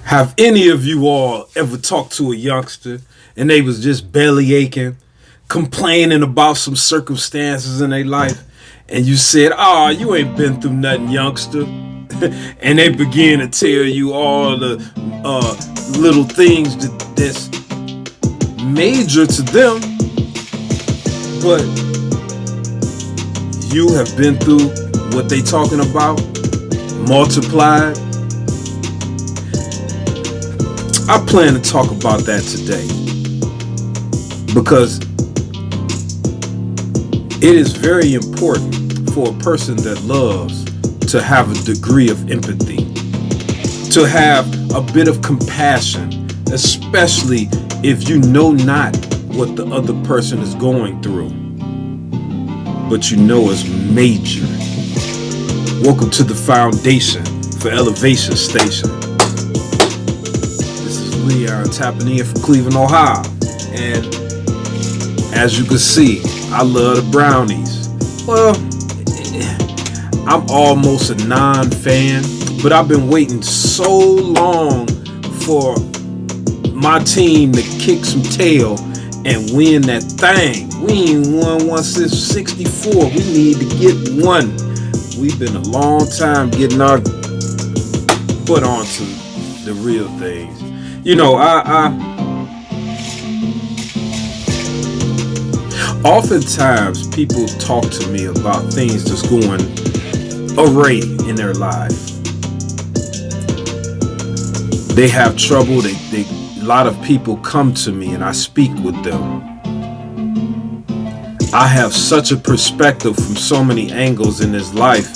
Have any of you all ever talked to a youngster and they was just belly aching, complaining about some circumstances in their life, and you said, "Oh, you ain't been through nothing, youngster," and they begin to tell you all the little things that's major to them, but you have been through what they talking about, multiplied. I plan to talk about that today because it is very important for a person that loves to have a degree of empathy, to have a bit of compassion, especially if you know not what the other person is going through, but you know it's major. Welcome to the Foundation for Elevation Station. I'm tapping in from Cleveland, Ohio, and as you can see, I love the brownies. Well, I'm almost a non-fan, but I've been waiting so long for my team to kick some tail and win that thing. We ain't won one since '64. We need to get one. We've been a long time getting our butt onto the real things. You know, oftentimes people talk to me about things that's going awry in their life. They have trouble. A lot of people come to me and I speak with them. I have such a perspective from so many angles in this life.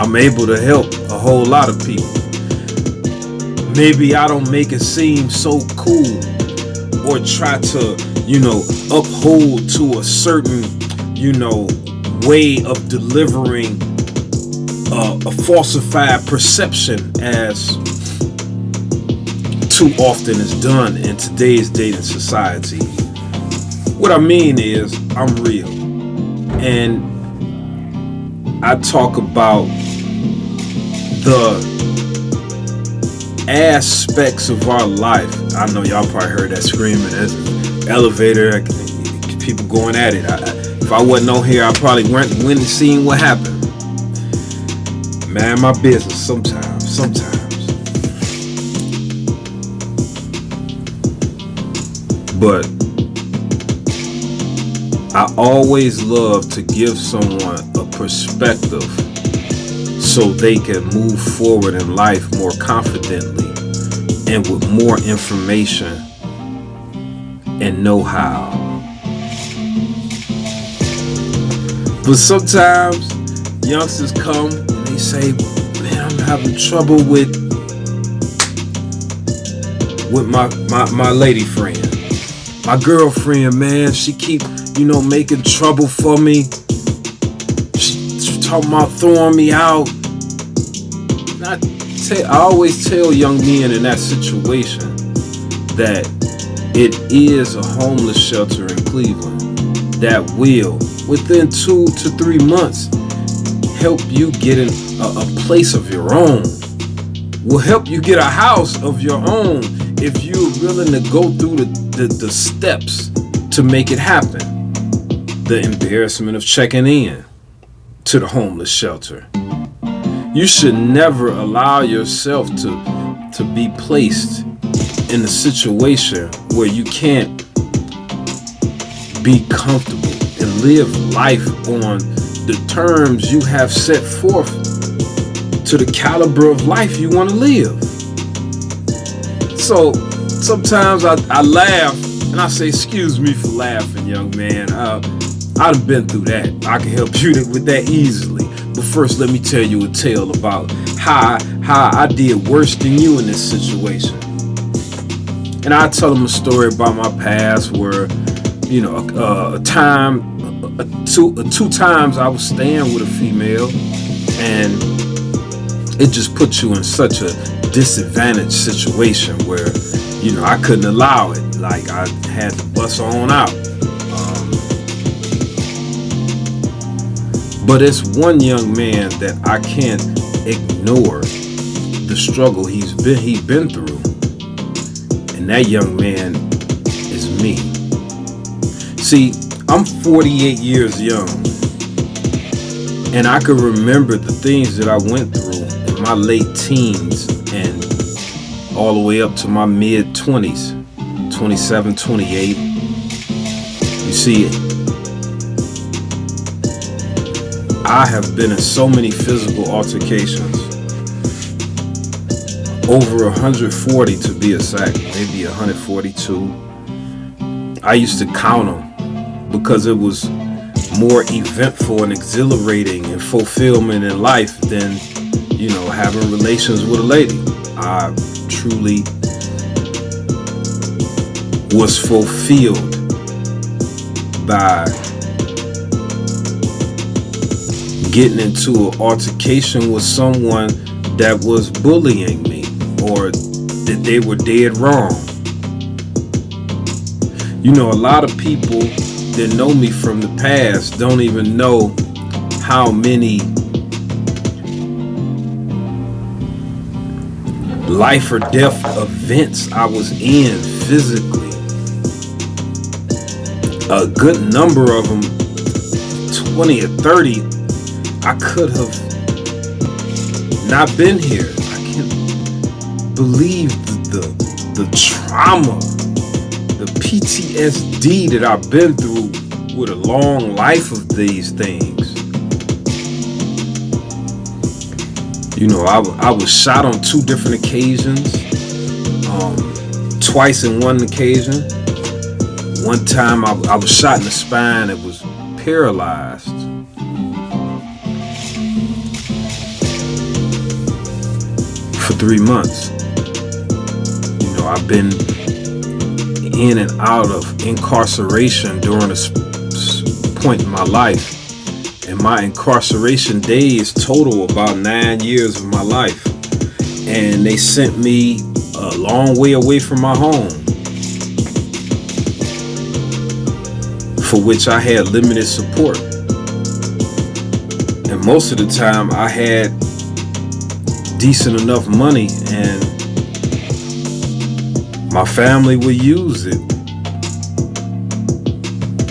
I'm able to help a whole lot of people. Maybe I don't make it seem so cool or try to, uphold to a certain, way of delivering a falsified perception as too often is done in today's dating society. What I mean is, I'm real. And I talk about the aspects of our life. I know y'all probably heard that screaming as an elevator, people going at it. If I wasn't on here, I probably went and seen what happened. Man, my business sometimes. But I always love to give someone a perspective so they can move forward in life more confidently and with more information and know-how. But sometimes youngsters come and they say, "Man, I'm having trouble with my lady friend. My girlfriend, man, she keep making trouble for me. She talking about throwing me out." I always tell young men in that situation that it is a homeless shelter in Cleveland that will, within 2 to 3 months, help you get in a place of your own. Will help you get a house of your own if you're willing to go through the steps to make it happen. The embarrassment of checking in to the homeless shelter. You should never allow yourself to be placed in a situation where you can't be comfortable and live life on the terms you have set forth to the caliber of life you want to live. So sometimes I laugh and I say, "Excuse me for laughing, young man. I've been through that. I can help you with that easily. But first, let me tell you a tale about how I did worse than you in this situation." And I tell them a story about my past where, two times I was staying with a female, and it just put you in such a disadvantaged situation where, I couldn't allow it. Like, I had to bust on out. But it's one young man that I can't ignore the struggle he's been through. And that young man is me. See, I'm 48 years young, and I can remember the things that I went through in my late teens and all the way up to my mid 20s, 27, 28. You see, I have been in so many physical altercations, over 140 to be exact, maybe 142. I used to count them because it was more eventful and exhilarating and fulfillment in life than, having relations with a lady. I truly was fulfilled by getting into an altercation with someone that was bullying me or that they were dead wrong. A lot of people that know me from the past don't even know how many life or death events I was in physically. A good number of them, 20 or 30, I could have not been here. I can't believe the trauma, the PTSD that I've been through with a long life of these things. I was shot on 2 different occasions, twice in one occasion. One time I was shot in the spine. It was paralyzed. For 3 months. I've been in and out of incarceration during this point in my life. And my incarceration days total about 9 years of my life. And they sent me a long way away from my home, for which I had limited support. And most of the time I had decent enough money and my family would use it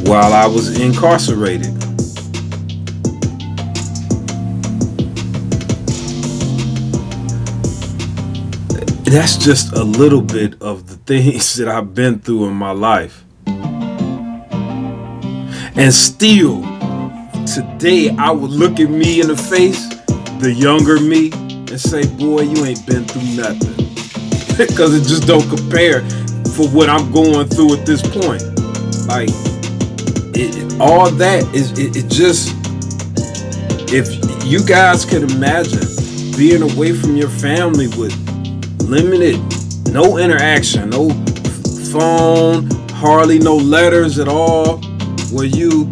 while I was incarcerated. That's just a little bit of the things that I've been through in my life. And still, today I would look at me in the face, the younger me, and say, boy, you ain't been through nothing. Because it just don't compare for what I'm going through at this point. Like, all that is, it just, if you guys can imagine being away from your family with limited, no interaction, no phone, hardly no letters at all, where you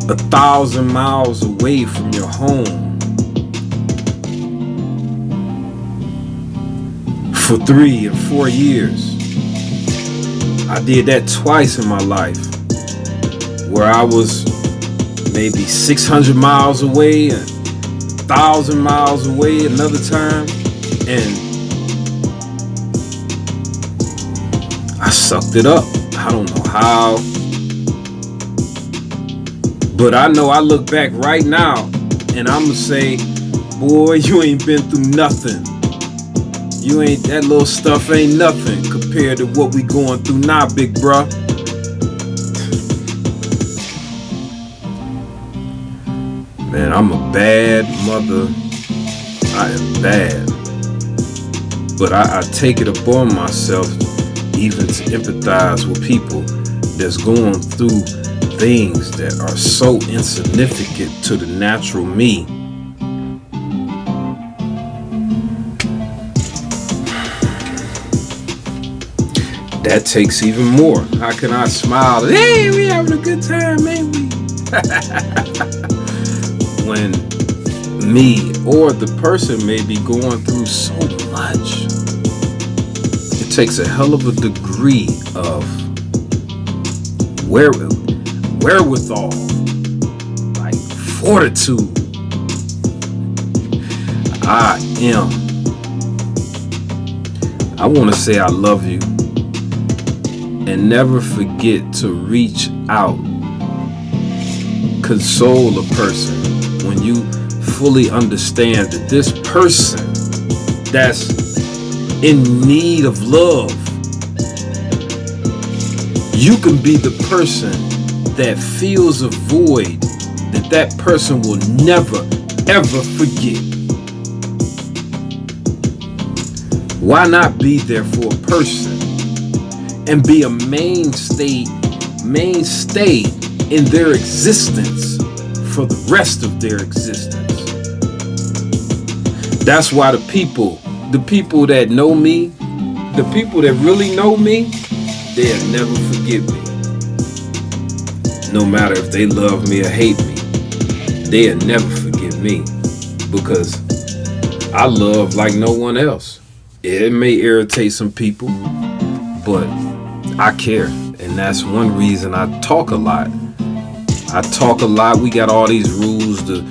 1,000 miles away from your home for 3 and 4 years. I did that twice in my life, where I was maybe 600 miles away and 1,000 miles away another time, and I sucked it up. I don't know how, but I know I look back right now and I'm gonna say, boy, you ain't been through nothing. That little stuff ain't nothing compared to what we going through now, big bruh. Man, I'm a bad mother. I am bad. But I take it upon myself even to empathize with people that's going through things that are so insignificant to the natural me. That takes even more. How can I smile? Hey, we having a good time, ain't we? When me or the person may be going through so much. It takes a hell of a degree of wherewithal, like fortitude, I am. I want to say I love you, and never forget to reach out. Console a person when you fully understand that this person that's in need of love, you can be the person that fills a void that person will never ever forget. Why not be there for a person and be a mainstay in their existence for the rest of their existence? That's why the people that know me, the people that really know me, they'll never forget me. No matter if they love me or hate me, they'll never forget me, because I love like no one else. It may irritate some people, but I care. And that's one reason I talk a lot. We got all these rules to,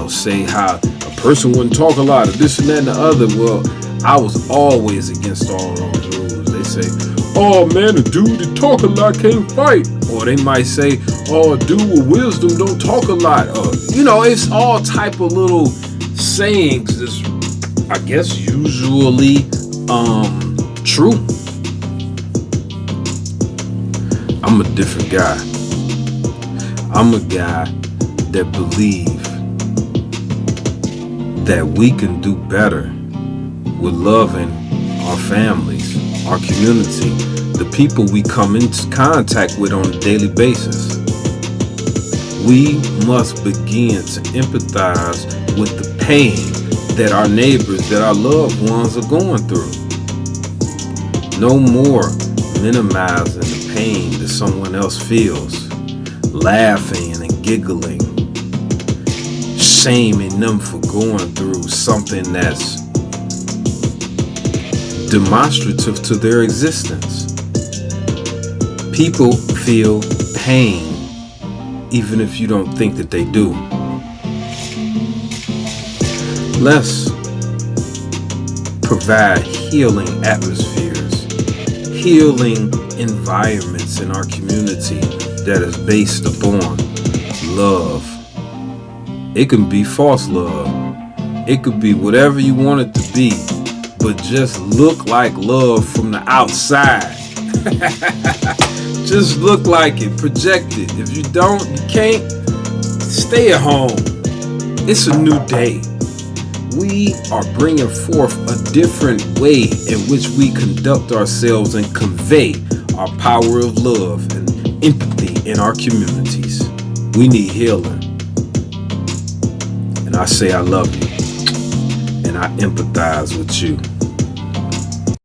say how a person wouldn't talk a lot, or this and that and the other. Well, I was always against all those rules. They say, oh man, a dude that talk a lot can't fight. Or they might say, oh, a dude with wisdom don't talk a lot. It's all type of little sayings that's, I guess, usually true. I'm a different guy. I'm a guy that believes that we can do better with loving our families, our community, the people we come into contact with on a daily basis. We must begin to empathize with the pain that our neighbors, that our loved ones are going through. No more minimizing the pain that someone else feels, laughing and giggling, shaming them for going through something that's demonstrative to their existence. People feel pain even if you don't think that they do. Let's provide healing atmospheres, healing environments in our community that is based upon love. It can be false love. It could be whatever you want it to be, but just look like love from the outside. Just look like it, project it. If you don't, you can't, stay at home. It's a new day. We are bringing forth a different way in which we conduct ourselves and convey our power of love and empathy in our communities. We need healing. And I say I love you, and I empathize with you.